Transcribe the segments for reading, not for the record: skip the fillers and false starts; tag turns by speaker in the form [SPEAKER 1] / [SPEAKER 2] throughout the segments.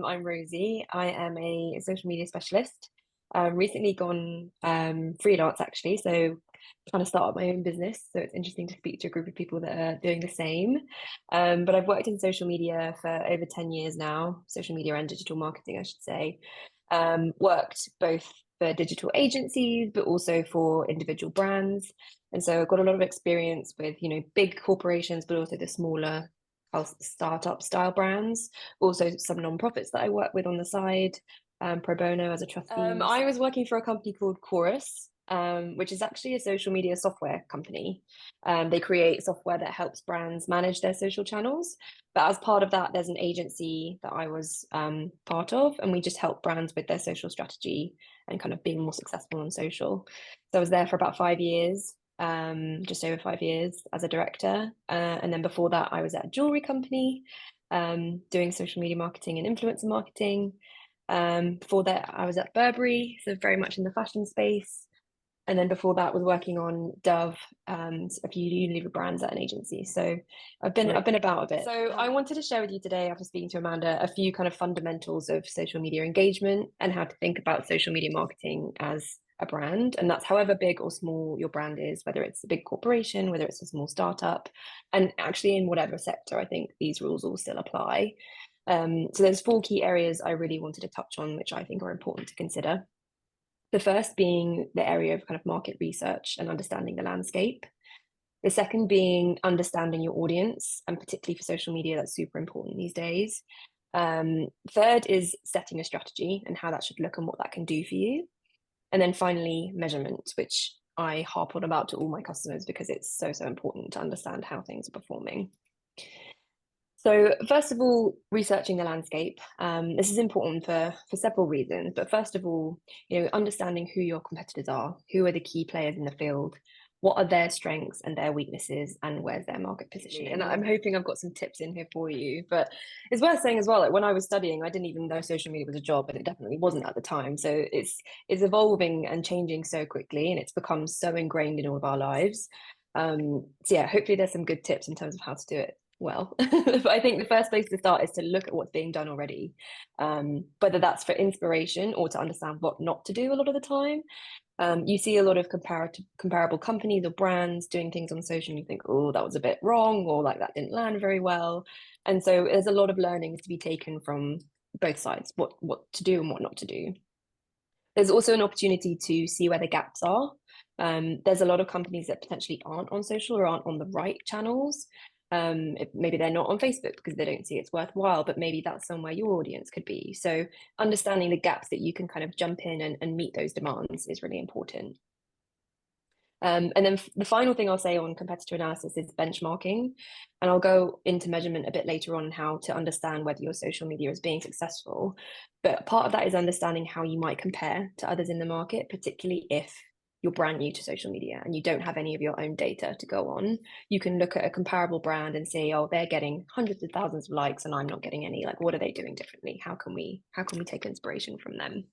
[SPEAKER 1] I'm Rosie. I am a social media specialist. Recently gone freelance actually, so trying to start up my own business. So it's interesting to speak to a group of people that are doing the same. But I've worked in social media for over 10 years now, social media and digital marketing, I should say. Worked both for digital agencies, but also for individual brands. And so I've got a lot of experience with, big corporations, but also the smaller startup style brands, also some non-profits that I work with on the side, pro bono as a trustee. I was working for a company called Chorus, which is actually a social media software company. They create software that helps brands manage their social channels. But as part of that, there's an agency that I was part of, and we just help brands with their social strategy and kind of being more successful on social. So I was there for about 5 years, just over 5 years as a director. And then before that, I was at a jewelry company doing social media marketing and influencer marketing. Before that, I was at Burberry, so very much in the fashion space. And then before that, was working on Dove, a few Unilever brands at an agency. So I've been about a bit. So I wanted to share with you today, after speaking to Amanda, a few kind of fundamentals of social media engagement and how to think about social media marketing as a brand. And that's however big or small your brand is, whether it's a big corporation, whether it's a small startup, and actually in whatever sector, I think these rules all still apply. So there's 4 key areas I really wanted to touch on, which I think are important to consider. The first being the area of kind of market research and understanding the landscape. The second being understanding your audience, and particularly for social media, that's super important these days. Third is setting a strategy and how that should look and what that can do for you. And then finally, measurement, which I harp on about to all my customers because it's so important to understand how things are performing. So first of all, researching the landscape. This is important for several reasons, but first of all, understanding who your competitors are, who are the key players in the field, what are their strengths and their weaknesses, and where's their market positioning. And I'm hoping I've got some tips in here for you, but it's worth saying as well, like when I was studying, I didn't even know social media was a job, and it definitely wasn't at the time. So it's evolving and changing so quickly, and it's become so ingrained in all of our lives. So yeah, hopefully there's some good tips in terms of how to do it well. But I think the first place to start is to look at what's being done already, whether that's for inspiration or to understand what not to do a lot of the time. You see a lot of comparable companies or brands doing things on social and you think, oh, that was a bit wrong, or like that didn't land very well. And so there's a lot of learnings to be taken from both sides, what to do and what not to do. There's also an opportunity to see where the gaps are. There's a lot of companies that potentially aren't on social or aren't on the right channels. Maybe they're not on Facebook because they don't see it's worthwhile, but maybe that's somewhere your audience could be. So understanding the gaps that you can kind of jump in and meet those demands is really important. And then the final thing I'll say on competitor analysis is benchmarking. And I'll go into measurement a bit later on how to understand whether your social media is being successful. But part of that is understanding how you might compare to others in the market, particularly if you're brand new to social media and you don't have any of your own data to go on. You can look at a comparable brand and say, oh, they're getting hundreds of thousands of likes and I'm not getting any. Like, what are they doing differently? How can we take inspiration from them?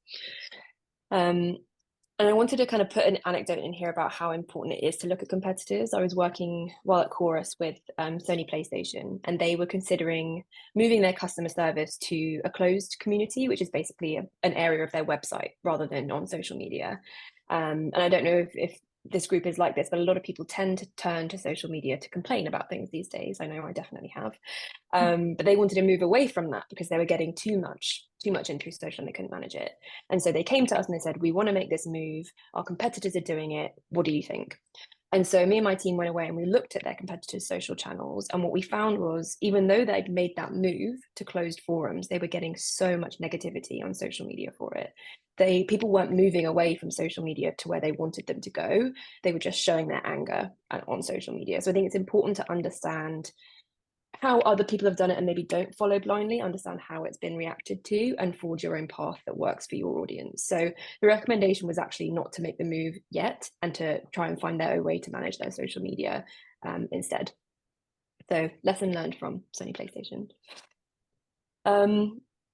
[SPEAKER 1] And I wanted to kind of put an anecdote in here about how important it is to look at competitors. I was working while at Chorus with Sony PlayStation, and they were considering moving their customer service to a closed community, which is basically an area of their website rather than on social media. And I don't know if this group is like this, but a lot of people tend to turn to social media to complain about things these days. I know I definitely have. But they wanted to move away from that because they were getting too much into social and they couldn't manage it. And so they came to us and they said, we want to make this move. Our competitors are doing it. What do you think? And so me and my team went away and we looked at their competitors' social channels. And what we found was, even though they'd made that move to closed forums, they were getting so much negativity on social media for it. People weren't moving away from social media to where they wanted them to go. They were just showing their anger on social media. So I think it's important to understand how other people have done it and maybe don't follow blindly, understand how it's been reacted to and forge your own path that works for your audience. So the recommendation was actually not to make the move yet and to try and find their own way to manage their social media instead. So lesson learned from Sony PlayStation.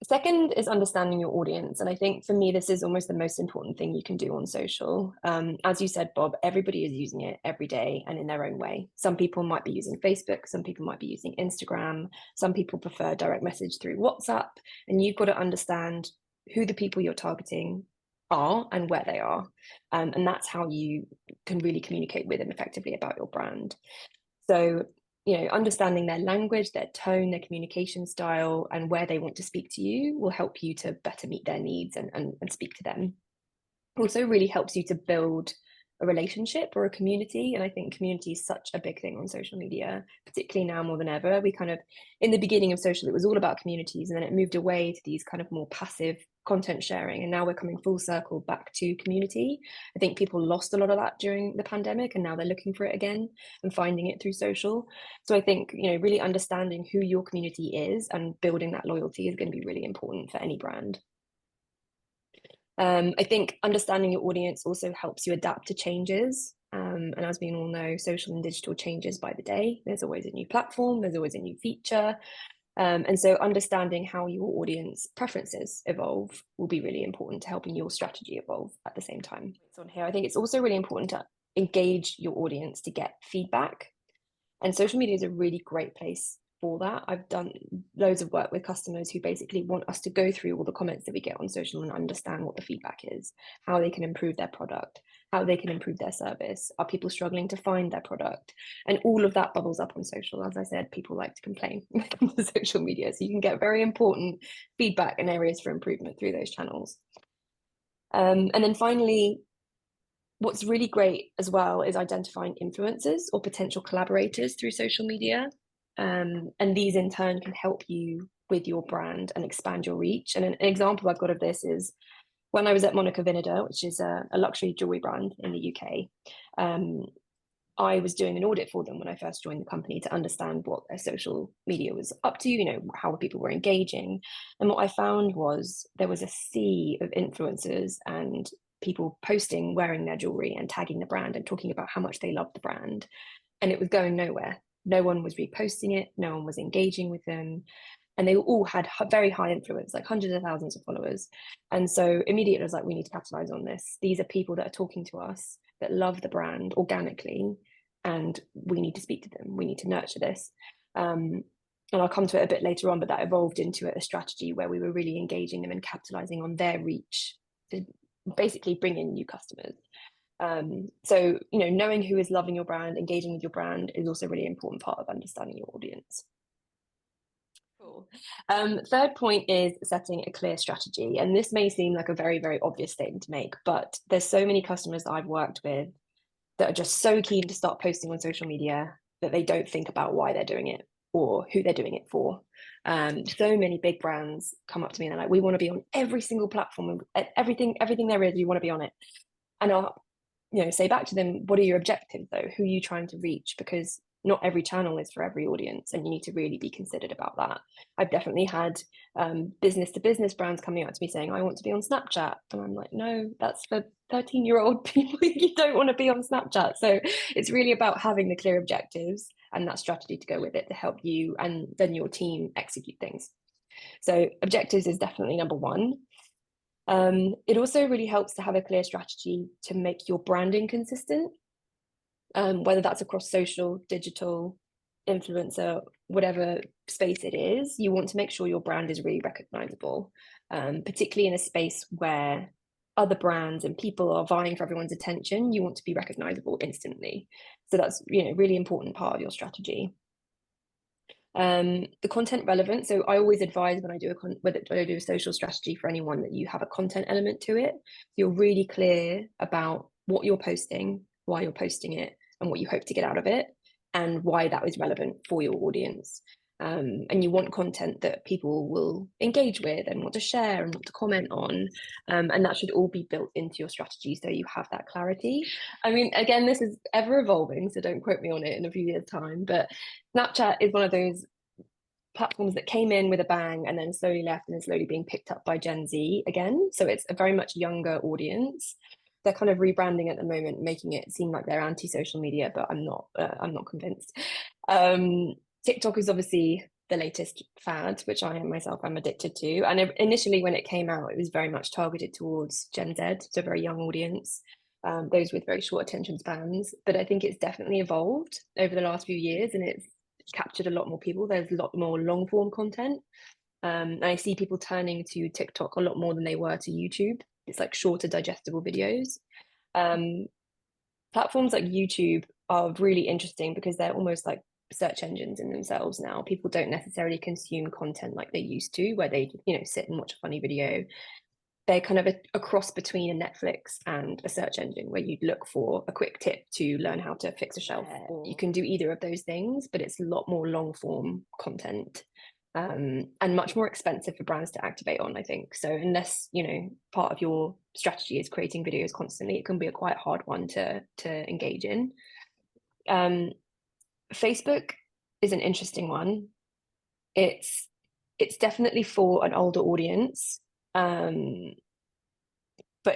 [SPEAKER 1] Second is understanding your audience. And I think for me, this is almost the most important thing you can do on social. As you said, Bob, everybody is using it every day and in their own way. Some people might be using Facebook, some people might be using Instagram, some people prefer direct message through WhatsApp. And you've got to understand who the people you're targeting are and where they are. And that's how you can really communicate with them effectively about your brand. So, understanding their language, their tone, their communication style, and where they want to speak to you will help you to better meet their needs and speak to them. Also really helps you to build a relationship or a community. And I think community is such a big thing on social media, particularly now more than ever. We kind of, in the beginning of social, it was all about communities, and then it moved away to these kind of more passive content sharing. And now we're coming full circle back to community. I think people lost a lot of that during the pandemic, and now they're looking for it again and finding it through social. So I think, really understanding who your community is and building that loyalty is going to be really important for any brand. I think understanding your audience also helps you adapt to changes. And as we all know, social and digital changes by the day. There's always a new platform, there's always a new feature. And so understanding how your audience preferences evolve will be really important to helping your strategy evolve at the same time. It's on here. I think it's also really important to engage your audience to get feedback. And social media is a really great place for that. I've done loads of work with customers who basically want us to go through all the comments that we get on social and understand what the feedback is, how they can improve their product, how they can improve their service. Are people struggling to find their product? And all of that bubbles up on social. As I said, people like to complain on social media. So you can get very important feedback and areas for improvement through those channels. And then finally, what's really great as well is identifying influencers or potential collaborators through social media. And these in turn can help you with your brand and expand your reach. And an example I've got of this is when I was at Monica Vinader, which is a luxury jewelry brand in the UK. I was doing an audit for them when I first joined the company to understand what their social media was up to, how people were engaging. And what I found was there was a sea of influencers and people posting wearing their jewelry and tagging the brand and talking about how much they loved the brand. And it was going nowhere. No one was reposting it, no one was engaging with them. And they all had very high influence, like hundreds of thousands of followers. And so immediately I was like, we need to capitalize on this. These are people that are talking to us, that love the brand organically, and we need to speak to them. We need to nurture this. And I'll come to it a bit later on, but that evolved into a strategy where we were really engaging them and capitalizing on their reach to basically bring in new customers. So, knowing who is loving your brand, engaging with your brand is also a really important part of understanding your audience. Cool. Third point is setting a clear strategy. And this may seem like a very, very obvious statement to make, but there's so many customers that I've worked with that are just so keen to start posting on social media that they don't think about why they're doing it or who they're doing it for. So many big brands come up to me and they're like, we want to be on every single platform, everything there is, you want to be on it. And I'll say back to them, what are your objectives though? Who are you trying to reach? Because not every channel is for every audience, and you need to really be considered about that. I've definitely had business to business brands coming out to me saying, I want to be on Snapchat. And I'm like, no, that's for 13-year-old people. You don't want to be on Snapchat. So it's really about having the clear objectives and that strategy to go with it to help you and then your team execute things. So objectives is definitely number one. It also really helps to have a clear strategy to make your branding consistent, whether that's across social, digital, influencer, whatever space it is. You want to make sure your brand is really recognizable, particularly in a space where other brands and people are vying for everyone's attention. You want to be recognizable instantly. So that's really important part of your strategy. The content relevant. So I always advise when I do a social strategy for anyone that you have a content element to it. You're really clear about what you're posting, why you're posting it, and what you hope to get out of it, and why that is relevant for your audience. And you want content that people will engage with and want to share and want to comment on. And that should all be built into your strategy so you have that clarity. I mean, again, this is ever evolving, so don't quote me on it in a few years' time, but Snapchat is one of those platforms that came in with a bang and then slowly left and is slowly being picked up by Gen Z again. So it's a very much younger audience. They're kind of rebranding at the moment, making it seem like they're anti-social media, but I'm not convinced. TikTok is obviously the latest fad, which I myself am addicted to. And initially, when it came out, it was very much targeted towards Gen Z, so a very young audience, those with very short attention spans. But I think it's definitely evolved over the last few years, and it's captured a lot more people. There's a lot more long form content. And I see people turning to TikTok a lot more than they were to YouTube. It's like shorter, digestible videos. Platforms like YouTube are really interesting because they're almost like search engines in themselves now. People don't necessarily consume content like they used to, where they, sit and watch a funny video. They're kind of a cross between a Netflix and a search engine where you'd look for a quick tip to learn how to fix a shelf. You can do either of those things, but it's a lot more long form content. And much more expensive for brands to activate on, I think. So unless, part of your strategy is creating videos constantly, it can be a quite hard one to engage in. Facebook is an interesting one. It's definitely for an older audience, but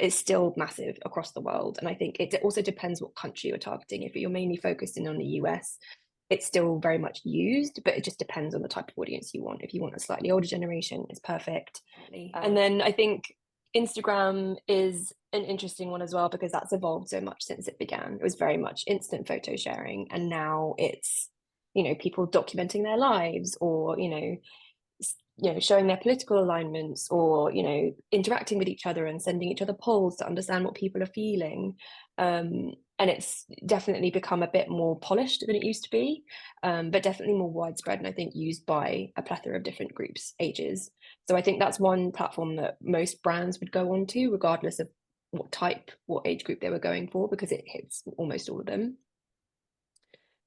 [SPEAKER 1] it's still massive across the world. And I think it also depends what country you're targeting. If you're mainly focused in on the US, it's still very much used, but it just depends on the type of audience you want. If you want a slightly older generation, it's perfect. And then I think Instagram is an interesting one as well, because that's evolved so much since it began. It was very much instant photo sharing, and now it's, people documenting their lives, or, showing their political alignments, or, interacting with each other and sending each other polls to understand what people are feeling. And it's definitely become a bit more polished than it used to be, but definitely more widespread, and I think used by a plethora of different groups, ages. So I think that's one platform that most brands would go on to, regardless of what age group they were going for, because it hits almost all of them.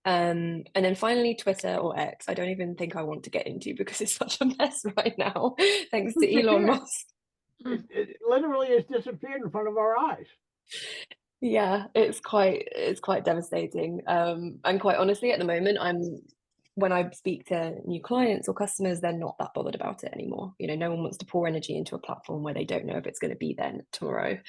[SPEAKER 1] And then finally, Twitter, or X, I don't even think I want to get into because it's such a mess right now, thanks to Elon Musk.
[SPEAKER 2] It literally has disappeared in front of our eyes.
[SPEAKER 1] Yeah, it's quite devastating. And quite honestly, at the moment, when I speak to new clients or customers, they're not that bothered about it anymore. No one wants to pour energy into a platform where they don't know if it's going to be there tomorrow.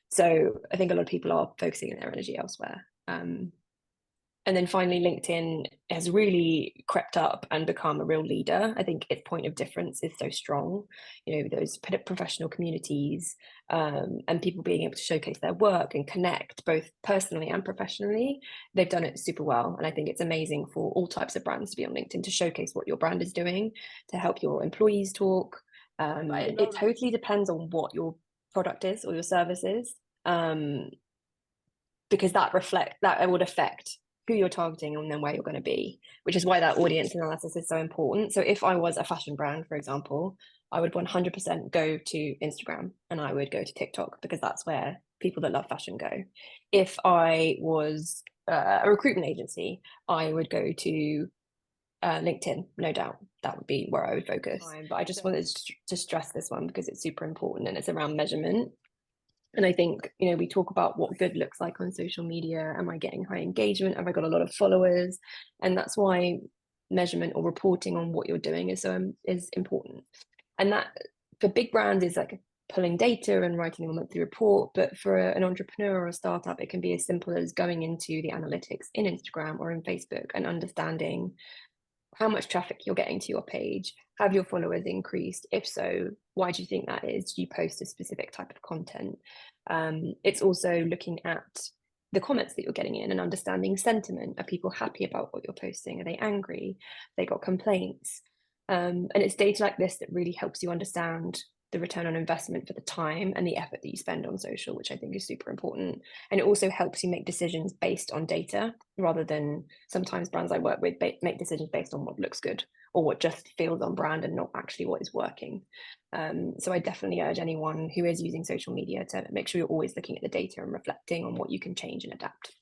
[SPEAKER 1] So I think a lot of people are focusing their energy elsewhere. And then finally, LinkedIn has really crept up and become a real leader. I think its point of difference is so strong. Those professional communities, and people being able to showcase their work and connect both personally and professionally. They've done it super well. And I think it's amazing for all types of brands to be on LinkedIn, to showcase what your brand is doing, to help your employees talk. It totally depends on what your product is or your service is, because that would affect who you're targeting and then where you're going to be, which is why that audience analysis is so important. So if I was a fashion brand, for example, I would 100% go to Instagram and I would go to TikTok, because that's where people that love fashion go. If I was a recruitment agency, I would go to LinkedIn, no doubt. That would be where I would focus. But I just wanted to stress this one because it's super important, and it's around measurement. And I think, we talk about what good looks like on social media. Am I getting high engagement? Have I got a lot of followers? And that's why measurement or reporting on what you're doing is important. And that for big brands is like pulling data and writing a monthly report. But for an entrepreneur or a startup, it can be as simple as going into the analytics in Instagram or in Facebook and understanding how much traffic you're getting to your page. Have your followers increased? If so, why do you think that is? Do you post a specific type of content? It's also looking at the comments that you're getting in and understanding sentiment. Are people happy about what you're posting? Are they angry? They got complaints? And it's data like this that really helps you understand the return on investment for the time and the effort that you spend on social, which I think is super important. And it also helps you make decisions based on data, rather than sometimes brands I work with make decisions based on what looks good or what just feels on brand and not actually what is working. So I definitely urge anyone who is using social media to make sure you're always looking at the data and reflecting on what you can change and adapt.